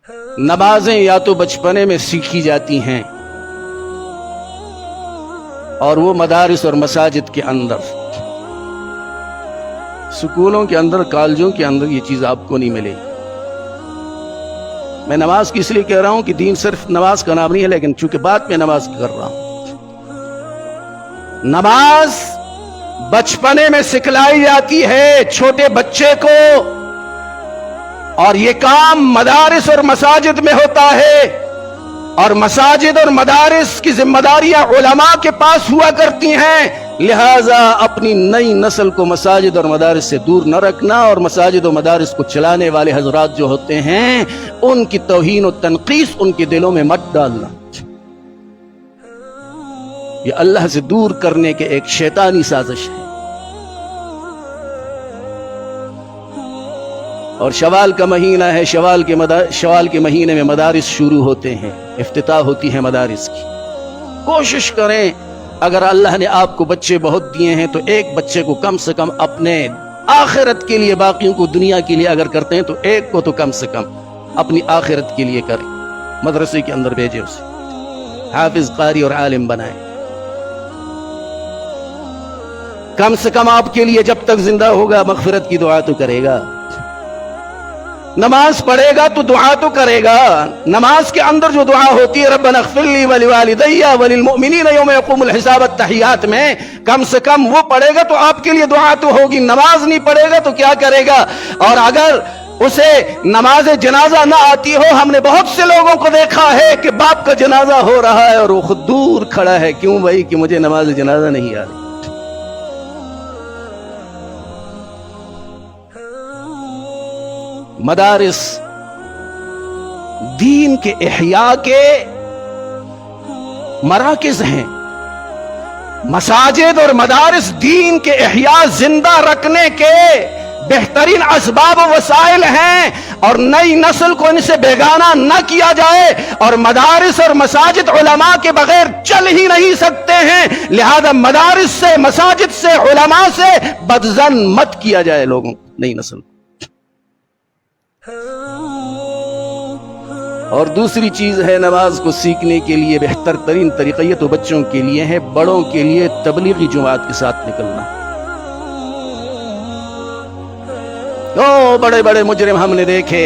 नमाजें या तो बचपने में सीखी जाती हैं और वो मदारिस और मसाजिद के अंदर, स्कूलों के अंदर, कॉलेजों के अंदर ये चीज आपको नहीं मिलेगी। मैं नमाज की इसलिए कह रहा हूं कि दीन सिर्फ नमाज का नाम नहीं है, लेकिन चूंकि बात में नमाज कर रहा हूं, नमाज बचपने में सिखलाई जाती है छोटे बच्चे को, और ये काम मदारिस और मसाजिद में होता है, और मसाजिद और मदारिस की जिम्मेदारियां उलमा के पास हुआ करती हैं। लिहाजा अपनी नई नस्ल को मसाजिद और मदारिस से दूर न रखना, और मसाजिद और मदारिस को चलाने वाले हजरात जो होते हैं उनकी तौहीन और तनकीस उनके दिलों में मत डालना। ये अल्लाह से दूर करने के एक शैतानी साजिश है। और शवाल का महीना है, शवाल के महीने में मदारिस शुरू होते हैं, इफ्तिताह होती है मदारिस की। कोशिश करें, अगर अल्लाह ने आपको बच्चे बहुत दिए हैं तो एक बच्चे को कम से कम अपने आखिरत के लिए, बाकियों को दुनिया के लिए अगर करते हैं तो एक को तो कम से कम अपनी आखिरत के लिए करें। मदरसे के अंदर भेजें, उसे हाफिज, कारी और आलिम बनाएं। कम से कम आपके लिए जब तक जिंदा होगा मगफिरत की दुआ तो करेगा, नमाज पढ़ेगा तो दुआ तो करेगा। नमाज के अंदर जो दुआ होती है, रब्बना इग़फिरली वलिवालिदैया वलिलमुमिनीना यौम यक़ूमुल हिसाब, तहियात में कम से कम वो पढ़ेगा तो आपके लिए दुआ तो होगी। नमाज नहीं पढ़ेगा तो क्या करेगा? और अगर उसे नमाज जनाजा ना आती हो, हमने बहुत से लोगों को देखा है कि बाप का जनाजा हो रहा है और वो खुद दूर खड़ा है, क्यों भाई? कि मुझे नमाज जनाजा नहीं आ रही। मदारिस दीन के इह्या के मराकिज हैं। मसाजिद और मदारिस दीन के इह्या, जिंदा रखने के बेहतरीन असबाब वसाइल हैं, और नई नस्ल को इनसे बेगाना न किया जाए। और मदारिस और मसाजिद उलमा के बगैर चल ही नहीं सकते हैं। लिहाजा मदारिस से, मसाजिद से, उलमा से बदजन मत किया जाए लोगों को, नई नस्ल को। और दूसरी चीज है, नमाज को सीखने के लिए बेहतर तरीन तरीका ये तो बच्चों के लिए है, बड़ों के लिए तबलीगी जमात के साथ निकलना। ओ बड़े बड़े मुजरिम हमने देखे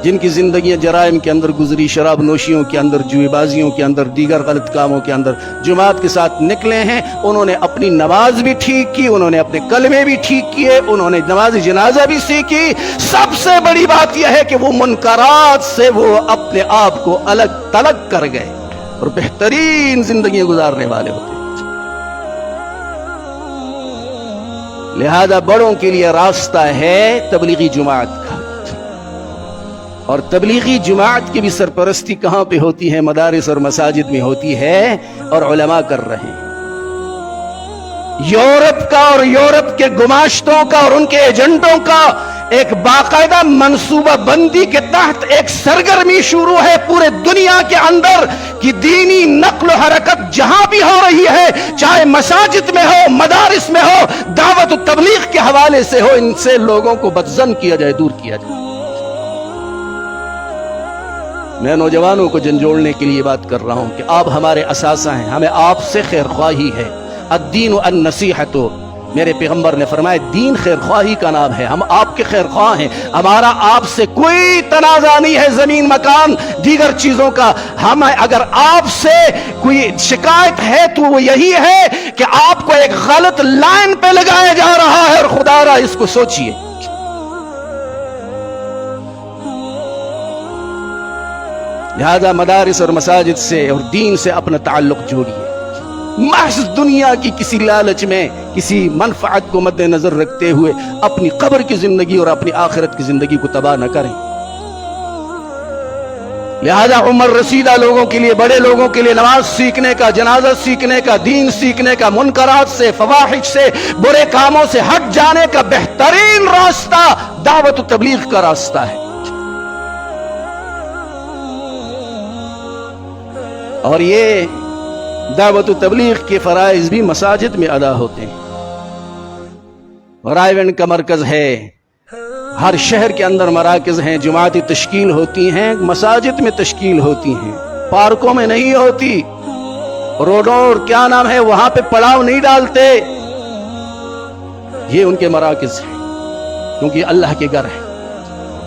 जिनकी जिंदगी जराइम के अंदर गुजरी, शराब नोशियों के अंदर, जुएबाजियों के अंदर, दीगर गलत कामों के अंदर, जुमात के साथ निकले हैं। उन्होंने अपनी नमाज भी ठीक की, उन्होंने अपने कलमे भी ठीक किए, उन्होंने नमाज जनाजा भी सीखी। सबसे बड़ी बात यह है कि वो मुनकरात से वो अपने आप को अलग तलग कर गए और बेहतरीन जिंदगी गुजारने वाले होते। लिहाजा बड़ों के लिए रास्ता है तबलीगी जमात का, और तबलीगी जमात की भी सरपरस्ती कहां पे होती है? मदारिस और मसाजिद में होती है, और उलमा कर रहे हैं। यूरोप का और यूरोप के गुमाश्तों का और उनके एजेंटों का एक बाकायदा मंसूबा बंदी के तहत एक सरगर्मी शुरू है पूरे दुनिया के अंदर कि दीनी नक्ल हरकत जहां भी हो रही है, चाहे मसाजिद में हो, मदारिस में हो, दावत और तबलीग के हवाले से हो, इनसे लोगों को बदजन किया जाए, दूर किया जाए। मैं नौजवानों को झंझोड़ने के लिए बात कर रहा हूं कि आप हमारे असासा हैं, हमें आपसे खैरख्वाही है। अद्दीन अन-नसीहतो, मेरे पैगंबर ने फरमाया दीन खैरख्वाही का नाम है। हम आपके खैरख्वाह हैं, हमारा आपसे कोई तनाजा नहीं है जमीन मकान दीगर चीजों का। हम अगर आपसे कोई शिकायत है तो वो यही है कि आपको एक गलत लाइन पे लगाया जा रहा है, और खुदारा इसको सोचिए। लिहाजा मदारिस और मसाजिद से और दीन से अपना ताल्लुक जोड़िए। महज दुनिया की किसी लालच में, किसी मनफात को मद्देनजर रखते हुए अपनी कब्र की जिंदगी और अपनी आखिरत की जिंदगी को तबाह न करें। लिहाजा उम्र रसीदा लोगों के लिए, बड़े लोगों के लिए नमाज सीखने का, जनाजा सीखने का, दीन सीखने का, मुनकरात से, फवाहिश से, बुरे कामों से हट जाने का बेहतरीन रास्ता दावत और तबलीग का रास्ता है। और ये दावत व तबलीग के फराइज भी मसाजिद में अदा होते हैं। रायगढ़ का मरकज है, ہر شہر کے اندر مراکز ہیں، جماعتیں تشکیل ہوتی ہیں، مساجد میں تشکیل ہوتی ہیں، پارکوں میں نہیں ہوتی، روڈوں اور کیا نام ہے وہاں پہ پڑاؤ نہیں ڈالتے. یہ ان کے مراکز ہیں کیونکہ اللہ کے گھر ہے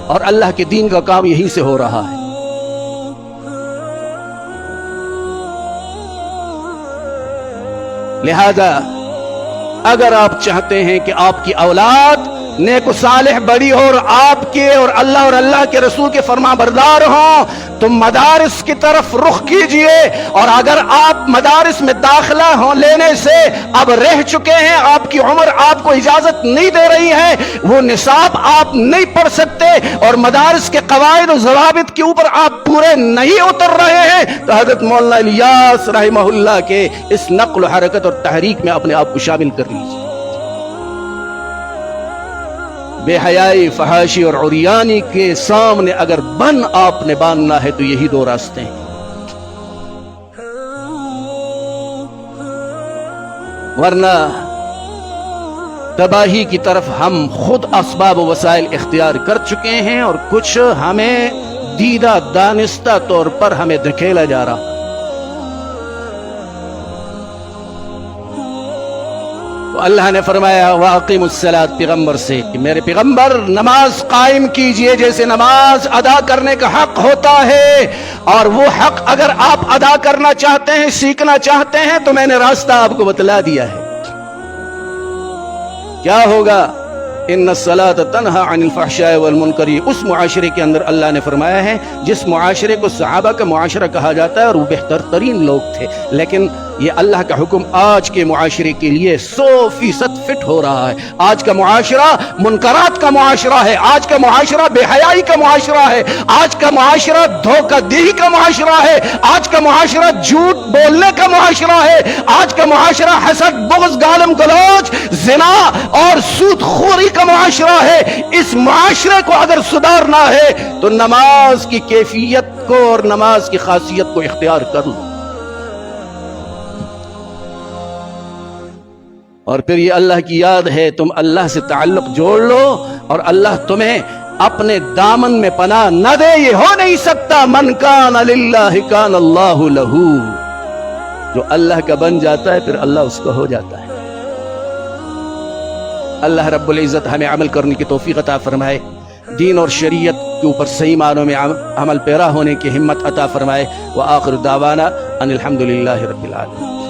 اور اللہ کے دین کا کام یہیں سے ہو رہا ہے. لہذا اگر آپ چاہتے ہیں کہ آپ کی اولاد نیک و صالح بڑی ہو اور آپ کے اور اللہ کے رسول کے فرما بردار ہوں تو مدارس کی طرف رخ کیجئے. اور اگر آپ مدارس میں داخلہ لینے سے اب رہ چکے ہیں، آپ کی عمر آپ کو اجازت نہیں دے رہی ہے، وہ نصاب آپ نہیں پڑھ سکتے اور مدارس کے قواعد و ضوابط کے اوپر آپ پورے نہیں اتر رہے ہیں، تو حضرت مولانا الیاس رحمہ اللہ کے اس نقل و حرکت اور تحریک میں اپنے آپ کو شامل کر لیجیے. بے حیائی، فحاشی اور عریانی کے سامنے اگر بن آپ نے باندھنا ہے تو یہی دو راستے ہیں. ورنہ تباہی کی طرف ہم خود اسباب و وسائل اختیار کر چکے ہیں اور کچھ ہمیں دیدہ دانستہ طور پر ہمیں دھکیلا جا رہا. تو اللہ نے فرمایا وَأَقِيمُوا الصَّلَاةَ پیغمبر سے کہ میرے پیغمبر نماز قائم کیجئے جیسے نماز ادا کرنے کا حق ہوتا ہے. اور وہ حق اگر آپ ادا کرنا چاہتے ہیں، سیکھنا چاہتے ہیں تو میں نے راستہ آپ کو بتلا دیا ہے. کیا ہوگا؟ ان الصلاۃ تنہا عن الفحشاء والمنکر. اس معاشرے کے اندر اللہ نے فرمایا ہے جس معاشرے کو صحابہ کا معاشرہ کہا جاتا ہے اور وہ بہتر ترین لوگ تھے، لیکن یہ اللہ کا حکم آج کے معاشرے کے لیے 100% فٹ ہو رہا ہے. آج کا معاشرہ منکرات کا معاشرہ ہے، آج کا معاشرہ بے حیائی کا معاشرہ ہے، آج کا معاشرہ دھوکہ دہی کا معاشرہ ہے، آج کا معاشرہ جھوٹ بولنے کا معاشرہ ہے، آج کا معاشرہ حسد، بغض، گالم گلوچ، زنا اور سود خوری کا معاشرہ ہے. اس معاشرے کو اگر سدھارنا ہے تو نماز کی کیفیت کو اور نماز کی خاصیت کو اختیار کر لو. اور پھر یہ اللہ کی یاد ہے، تم اللہ سے تعلق جوڑ لو اور اللہ تمہیں اپنے دامن میں پناہ نہ دے یہ ہو نہیں سکتا. من کان للہ کان اللہ لہو. جو اللہ کا بن جاتا ہے پھر اللہ اس کا ہو جاتا ہے. اللہ رب العزت ہمیں عمل کرنے کی توفیق عطا فرمائے، دین اور شریعت کے اوپر صحیح معنوں میں عمل پیرا ہونے کی ہمت عطا فرمائے. وآخر دعوانا ان الحمد للہ رب العالمین.